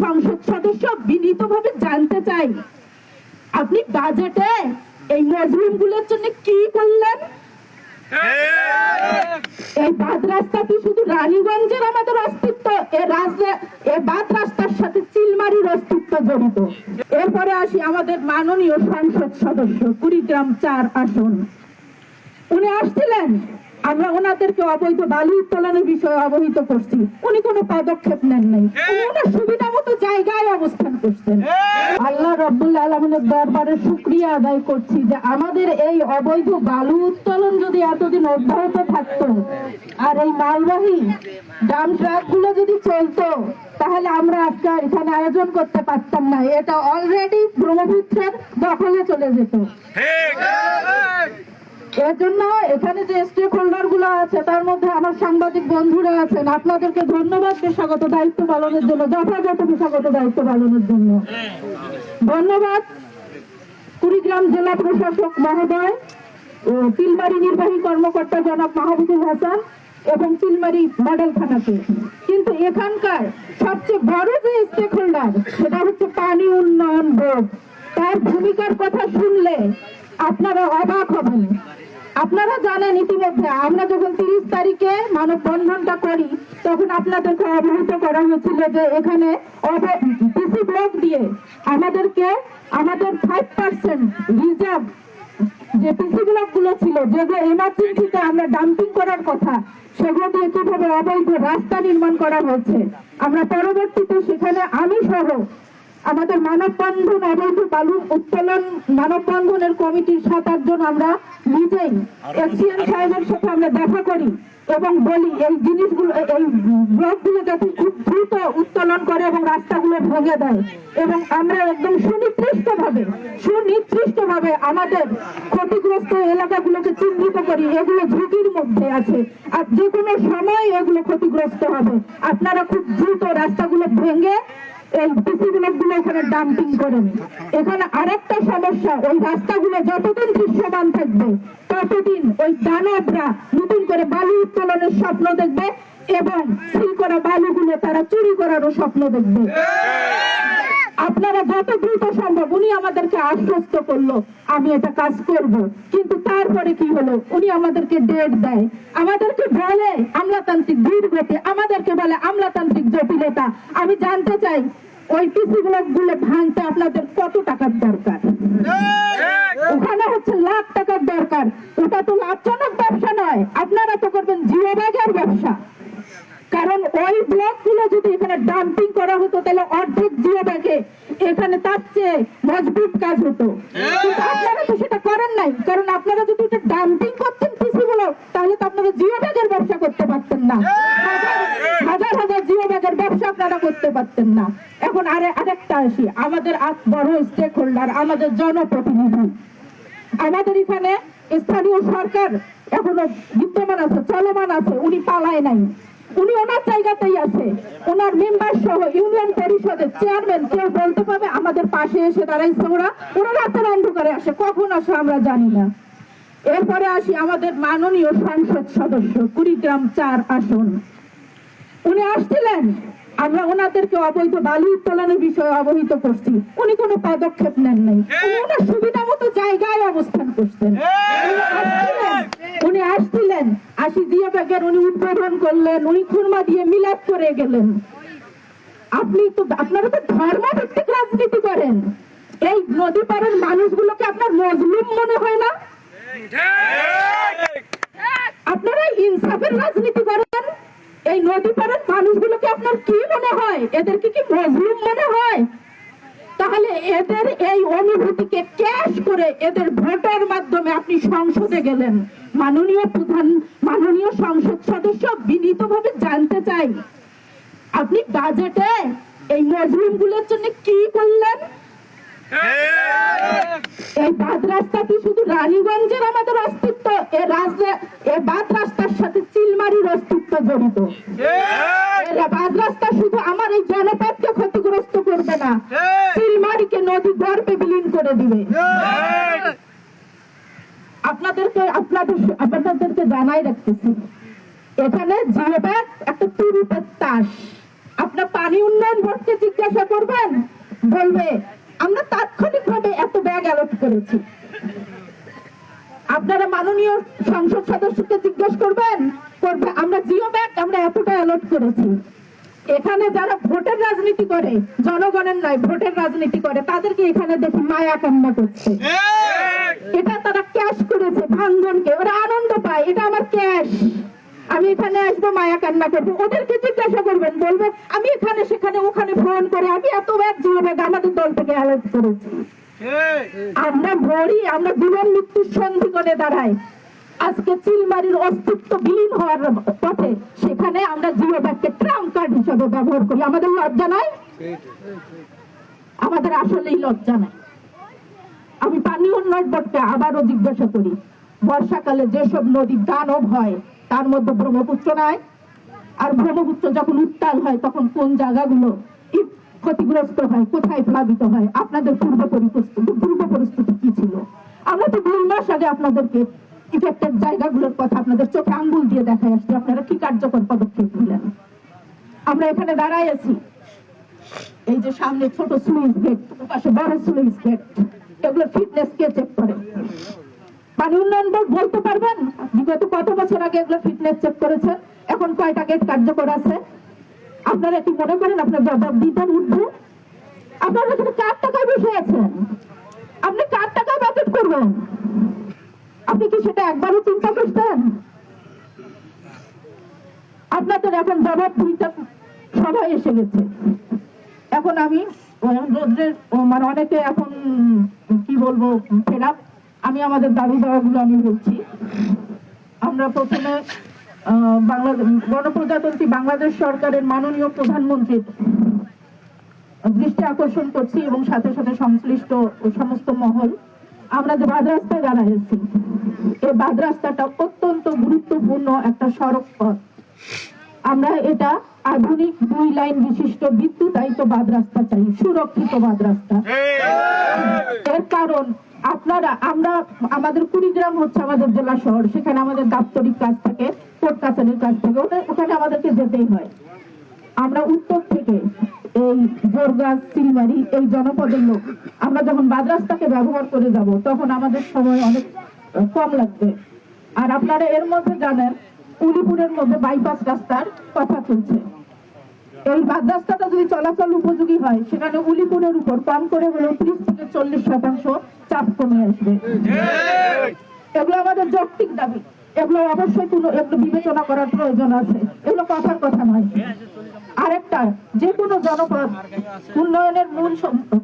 সংসদ সদস্য বিনীতভাবে জানতে চাই, আপনি বাজেটে এই মজলুমগুলোর জন্য কি করলেন? এই বাদ রাস্তা কি শুধু রানীগঞ্জের আমাদের অস্তিত্ব? এই বাদ রাস্তার সাথে চিলমারির অস্তিত্ব জড়িত। এরপরে আসি আমাদের মাননীয় সংসদ সদস্য, কুড়িগ্রাম 4 আসন। উনি আসছিলেন, আমরা ওনাদেরকে অবৈধ বালু উত্তোলনের বিষয়ে অবহিত করছি, উনি কোনো পদক্ষেপ নেন নাই। উনি ওনার সুবিধা মতো জায়গায় অবস্থান করছেন। আল্লাহ রাব্বুল আলামিনের দরবারে শুকরিয়া আদায় করছি যে আমাদের এই অবৈধ বালু উত্তোলন যদি এতদিন অব্যাহত থাকতো আর এই মালবাহী ডাম ট্রাক গুলো যদি চলতো, তাহলে আমরা আজকে এখানে আয়োজন করতে পারতাম না। এটা অলরেডি ব্রহ্মপুত্রের দখলে চলে যেত। এর জন্য এখানে যে স্টেক হোল্ডার গুলো আছে, তার মধ্যে আমার সাংবাদিক বন্ধুরা আছেন, আপনাদেরকে ধন্যবাদ পেশাগত দায়িত্ব পালনের জন্য, যথাযথ পেশাগত দায়িত্ব পালনের জন্য ধন্যবাদ। কুড়িগ্রাম জেলা প্রশাসক মহোদয় ও চিলমারি নির্বাহী কর্মকর্তা জনাব মাহবুবুল হাসান এবং চিলমারি মডেল থানাকে। কিন্তু এখানকার সবচেয়ে বড় যে স্টেক হোল্ডার, সেটা হচ্ছে পানি উন্নয়ন বোর্ড। তার ভূমিকার কথা শুনলে আপনারা অবাক হবেন। আপনারা জানেন ইতিমধ্যে আমরা যখন 30 তারিখে মানববন্ধনটা করি, তখন আপনাদেরকে অবহিত করা হয়েছিল যে এখানে পিসি ব্লক দিয়ে আমাদেরকে আমাদের 5% রিজার্ভ যে পিসি ব্লক গুলো ছিল, যেগুলো এমার্জেন্সিতে আমরা ডাম্পিং করার কথা, সেগুলো দিয়ে কিভাবে অবৈধ রাস্তা নির্মাণ করা হয়েছে। আমরা পরবর্তীতে সেখানে আমি সহ আমাদের মানববন্ধন অবৈধ বালু উত্তোলন মানববন্ধনের কমিটির 7-8 জন আমরা নিজেই এক্সিএম সাহেবের সাথে আমরা দেখা করি এবং বলি এই জিনিসগুলো, এই ব্লকগুলো যাতে খুব দ্রুত উত্তোলন করে এবং রাস্তাগুলো ভেঙে দেয়। এবং আমরা একদম সুনির্দিষ্টভাবে আমাদের ক্ষতিগ্রস্ত এলাকাগুলোকে চিহ্নিত করি, এগুলো ঝুঁকির মধ্যে আছে আর যে কোনো সময় এগুলো ক্ষতিগ্রস্ত হবে। আপনারা খুব দ্রুত রাস্তাগুলো ভেঙে এই পিসি ব্লকগুলো এখানে ডাম্পিং করেন। এখানে আরেকটা সমস্যা, ওই রাস্তাগুলো যতদিন দৃশ্যমান থাকবে ততদিন ওই দানবরা নতুন করে বালু উত্তোলনের স্বপ্ন দেখবে এবং সিল করা বালুগুলো তারা চুরি করারও স্বপ্ন দেখবে। আপনারা যত দ্রুত সম্ভব, উনি আমাদেরকে আশ্বস্ত করলো আমি এটা কাজ করব, কিন্তু তারপরে কি হলো, উনি আমাদেরকে ডেট দেয়, আমাদেরকে বলে আমলাতান্ত্রিক ধীরগতি, আমাদেরকে বলে আমলাতান্ত্রিক জটিলতা। আমি জানতে চাই ওই পিসি ব্লক গুলো ভাঙতে আপনাদের কত টাকার দরকার? ওখানে হচ্ছে লাখ টাকার দরকার। ওটা তো লাভজনক ব্যবসা নয়, আপনারা তো করবেন জিও ব্যাগের ব্যবসা। কারণ ওই ব্লক গুলো যদি এখানে ডাম্পিং করা হতো, তাহলে অর্ধেক জিও ব্যাগে এখানে তার চেয়ে মজবুত কাজ হতো। কিন্তু আপনারা তো সেটা করেন নাই, কারণ আপনারা যদি এটা ডাম্পিং করতেন পিসি ব্লক, তাহলে তো আপনারা জিও ব্যাগের ব্যবসা করতে পারতেন না, হাজার হাজার জিও ব্যাগের ব্যবসা আপনারা করতে পারতেন না। এখন আরেকটা আসি, আমাদের বড় স্টেক হোল্ডার আমাদের জনপ্রতিনিধি, আমাদের এখানে স্থানীয় সরকার এখনো বিদ্যমান আছে, চলমান আছে, উনি পালায় নাই, উনি ওনার জায়গাতেই আছে। ওনার মেম্বার সহ ইউনিয়ন পরিষদের চেয়ারম্যান কেউ বলতে পারবে আমাদের পাশে এসে দাঁড়াইছে? ওরা রাতের অন্ধকারে আসে, কখন আসে আমরা জানি না। এরপরে আসি আমাদের মাননীয় সংসদ সদস্য, কুড়িগ্রাম 4 আসন। উনি আসছিলেন, আমরা ওনাদেরকে অবৈধ বালু উত্তোলনের বিষয়ে অবহিত করছি, উনি কোনো পদক্ষেপ নেন নাই। উনি ওনার সুবিধা মতো জায়গায় অবস্থান করছেন। উনি আসছিলেন, জিও ব্যাগের উনি উদ্বোধন করলেন, উনি খুরমা দিয়ে মিলাদ করে গেলেন। আপনারা তো ধর্মভিত্তিক রাজনীতি করেন, এই নদী পাড়ের মানুষগুলোকে আপনার মজলুম মনে হয় না? আপনারা ইনসাফের রাজনীতি করেন, এই নদী পাড়ের মানুষগুলোকে আপনার কি মনে হয়? এদেরকে কি মজলুম মনে হয়? তাহলে এদের এই অনুভূতিকে ক্যাশ করে এদের ভোটের মাধ্যমে আপনি সংসদে গেলেন। মাননীয় সংসদ সদস্য, বিনীতভাবে জানতে চাই, আপনি বাজেটে এই মজলুম গুলোর জন্য কি করলেন? এই বাদ রাস্তা কি শুধু রানীগঞ্জের আমাদের অস্তিত্ব? এই বাদ রাস্তার সাথে চিলমারির অস্তিত্ব জড়িত। বাদ রাস্তা শুধু আমার এই জনপদকে ক্ষতিগ্রস্ত করবে না, চিলমারিকে নদী গর্ভে বিলীন করে দিবে। আপনাদেরকে জানাই রাখতেছি, এখানে জিও ব্যাগ একটা তুরুপের তাস। আপনার পানি উন্নয়ন বোর্ডকে জিজ্ঞাসা জিজ্ঞাসা করবেন, বলবে আমরা তাৎক্ষণিকভাবে এত ব্যাগ অ্যালট করেছি। আপনারা মাননীয় সংসদ সদস্যকে জিজ্ঞেস করবেন, করবে আমরা জিও ব্যাগ আমরা এতটা অ্যালট করেছি। এখানে যারা ভোটের রাজনীতি করে, জনগণের নয় ভোটের রাজনীতি করে, তাদেরকে এখানে দেখি মায়া কান্না করছে। এটা তারা ক্যাশ করেছে ভাঙ্গনকে, ওরা আনন্দ পায়, এটা আমার ক্যাশ, আমি এখানে আসবো মায়া কান্না করবো। ওদেরকে জিজ্ঞাসা করবেন, বলবে আমি এখানে সেখানে ওখানে ফোন করে আমি এত ব্যাগ জিও ব্যাগ আমাদের দল থেকে অ্যালট করেছি। আমরা ভরি, আমরা জীবন মৃত্যুর সন্ধি করে দাঁড়াই। আজকে চিলমারির অস্তিত্ব বিলীন হওয়ার পথে, সেখানে আমরা জিও ব্যাগকে ট্রাম্প কার্ড হিসেবে ব্যবহার করি। আমাদের লজ্জা নাই? আমাদের আসলেই লজ্জা নাই। আমি পানি উন্নয়ন বোর্ডকে আবারও জিজ্ঞাসা করি, বর্ষাকালে যেসব নদী দানব হয় তার মধ্যে ব্রহ্মপুত্র নাই? আর ব্রহ্মপুত্র যখন উত্তাল হয় তখন কোন জায়গাগুলো ক্ষতিগ্রস্ত হয়, কোথায় প্লাবিত হয়? আপনাদের পূর্ব পরিস্থিতি কি ছিল? আমরা তো 2 মাস আগে আপনাদেরকে ইফেক্টেড জায়গাগুলোর কথা আপনাদের চোখে আঙ্গুল দিয়ে দেখাই আসছি, আপনারা কি কার্যকর পদক্ষেপ নিলেন? আমরা এখানে দাঁড়াই আছি, এই যে সামনে ছোট স্লুইস গেট, পাশে বড় স্লুইস গেট, এগুলো ফিটনেস কে চেক করে? পানি উন্নয়ন বোর্ড বলতে পারবেন বিগত কত বছর আগে এগুলো ফিটনেস চেক করেছেন? এখন কয়টা গেট কার্যকর আছে? আপনারা কি মনে করেন আপনার জবাব দিতেন উঠবে? আপনারা এখানে কার টাকায় বসে আছেন? আপনি কার টাকায় বাজেট করবেন? আপনি কি সেটা একবারও চিন্তা করতেন? আপনাদের এখন জবাব দিতে সবাই এসে গেছে। এখন আমি রোদ্রের মানে অনেকে এখন কি বলবো ফেরাপ, আমি আমাদের দাবি দেওয়াগুলো আমি বলছি। আমরা প্রথমে গণপ্রজাতন্ত্রী বাংলাদেশ সরকারের মাননীয় প্রধানমন্ত্রীর দৃষ্টি আকর্ষণ করছি এবং সাথে সাথে সংশ্লিষ্ট সমস্ত মহল, আমরা যে বাদ রাস্তায় দাঁড়াইছি, এই বাদ রাস্তাটা অত্যন্ত গুরুত্বপূর্ণ একটা সড়ক পথ। আমরা এটা আধুনিক 2 লাইন বিশিষ্ট বিদ্যুতায়িত বাদ রাস্তা চাই, সুরক্ষিত বাদ রাস্তা। এর কারণ আমরা আমাদের কুড়িগ্রাম হচ্ছে আমাদের জেলা শহর, সেখানে আমাদের দাপ্তরিক কাজ থাকে, কোর্ট কাছারির কাজ থাকে, ওখানে আমাদেরকে যেতেই হয়। আমরা উত্তর থেকে এই জোরগাছ চিলমারি এই জনপদের লোক, আমরা যখন বাদ রাস্তাকে ব্যবহার করে যাব তখন আমাদের সময় অনেক কম লাগবে। আর আপনারা এর মধ্যে জানেন উলিপুরের মধ্যে বাইপাস রাস্তার কথা চলছে। এই বাদ রাস্তাটা যদি চলাচল উপযোগী হয়, সেখানে উলিপুরের উপর কম করে হলেও 30 থেকে 40% চাপ কমে আসবে। এগুলো আমাদের যৌক্তিক দাবি, এগুলো অবশ্যই এগুলো বিবেচনা করার প্রয়োজন আছে, এগুলো কথার কথা নয়। আরেকটা, যে কোনো জনপদ উন্নয়নের মূল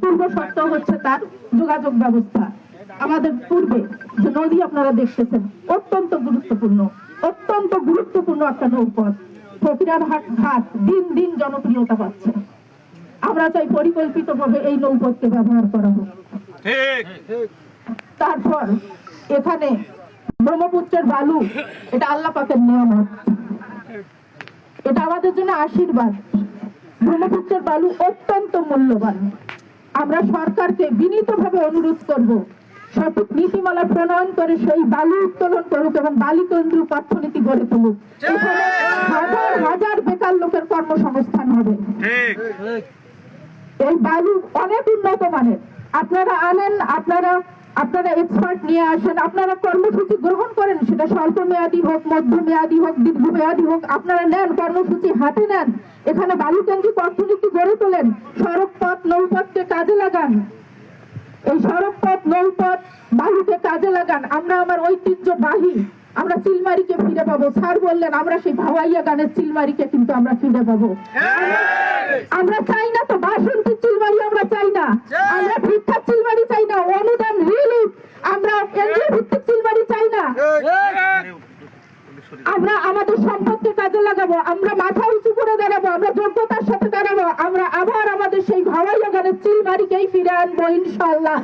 পূর্ব শর্ত হচ্ছে তার যোগাযোগ ব্যবস্থা। আমাদের পূর্বে যে নদী আপনারা দেখতেছেন অত্যন্ত গুরুত্বপূর্ণ একটা নৌপথ, ফকিরারহাট ঘাট দিন দিন জনপ্রিয়তা পাচ্ছে। আমরা চাই পরিকল্পিতভাবে এই নৌপথকে ব্যবহার করা হোক। তারপর এখানে ব্রহ্মপুত্রের বালু, এটা আল্লাহ পাকের নিয়ামত, এটা আমাদের জন্য আশীর্বাদ। ব্রহ্মপুত্রের বালু অত্যন্ত মূল্যবান। আমরা সরকারকে বিনীতভাবে অনুরোধ করব, সঠিক নীতিমালা প্রণয়ন করে সেই বালু উত্তোলন করুক এবং বালি কেন্দ্রিক অর্থনীতি গড়ে তুলুক। এখানে হাজার হাজার বেকার লোকের কর্মসংস্থান হবে। এই বালু অনেক উন্নত মানের, আপনারা আনেন, আপনারা এক্সপার্ট নিয়ে আসেন, আপনারা কর্মসূচি গ্রহণ করেন, সেটা স্বল্প মেয়াদী হোক, মধ্যমেয়াদী হোক, দীর্ঘমেয়াদী হোক, আপনারা নেন, কর্মসূচি হাতে নেন, এখানে বালু কেন্দ্রিক অর্থনীতি গড়ে তোলেন, সড়ক পথ নৌপথকে কাজে লাগান। এই সড়ক পথ নৌপথ বালুকে কাজে লাগান। আমরা আমার ঐতিহ্যবাহী আমরা চিলমারিকে ফিরে পাবো। স্যার বললেন আমরা সেই ভাওয়াইয়া গানের চিলমারিকে কিন্তু আমরা ফিরে পাবো। আমরা চাই না তো বাসন্তী চিলমারি, আমরা চাই না, আমরা ভিক্ষার চিলমারি চাই না, অনুদান রিলিফ, আমরা এনজিও ভিত্তিক চিলমারি চাই না। আমরা আমাদের সম্পদকে কাজে লাগাবো, আমরা মাথা উঁচু করে দাঁড়াবো, আমরা যোগ্যতার সাথে দাঁড়াবো, আমরা আবার আমাদের সেই ভাওয়াইয়া গানের চিলমারিকেই ফিরে আনবো ইনশাআল্লাহ।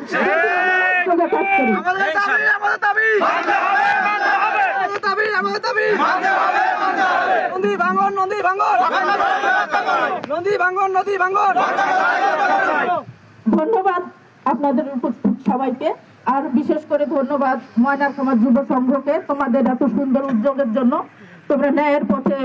ধন্যবাদ আপনাদের উপস্থিত সবাইকে, আর বিশেষ করে ধন্যবাদ ময়নার সমাজ যুব সংঘকে তোমাদের এত সুন্দর উদ্যোগের জন্য। তোমরা ন্যায়ের পথে